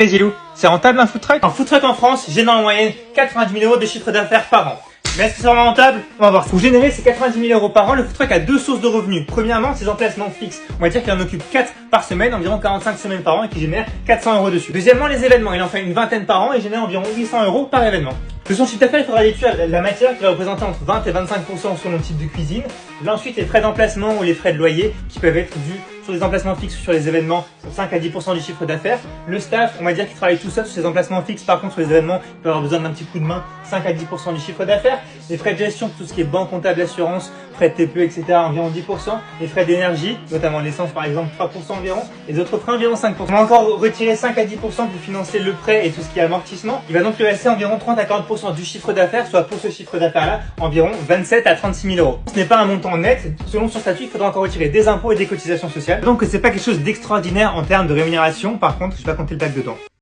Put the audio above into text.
Les Gilou, c'est rentable un food truck? Un food truck en France génère en moyenne 90 000 € de chiffre d'affaires par an. Mais est-ce que c'est vraiment rentable? On va voir. Pour générer ces 90 000 € par an, le food truck a deux sources de revenus. Premièrement, ses emplacements fixes. On va dire qu'il en occupe 4 par semaine, environ 45 semaines par an et qui génère 400 € dessus. Deuxièmement, les événements. Il en fait une vingtaine par an et génère environ 800 € par événement. De son chiffre d'affaires, il faudra déduire la matière qui va représenter entre 20 et 25% selon le type de cuisine. Là, ensuite, les frais d'emplacement ou les frais de loyer qui peuvent être dus sur les emplacements fixes ou sur les événements, sur 5 à 10% du chiffre d'affaires. Le staff, on va dire qu'il travaille tout seul sur ces emplacements fixes. Par contre, sur les événements, il peut avoir besoin d'un petit coup de main, 5 à 10% du chiffre d'affaires. Les frais de gestion, tout ce qui est banque, comptable, assurance, frais de TPE, etc., environ 10%. Les frais d'énergie, notamment l'essence par exemple, 3% environ. Les autres frais, environ 5%. On va encore retirer 5 à 10% pour financer le prêt et tout ce qui est amortissement. Il va donc lui rester environ 30 à 40% du chiffre d'affaires, soit pour ce chiffre d'affaires-là, environ 27 à 36 000 €. Ce n'est pas un montant net. Selon son statut, il faudra encore retirer des impôts et des cotisations sociales. Donc, c'est pas quelque chose d'extraordinaire en termes de rémunération. Par contre, je vais pas compter le taxe dedans.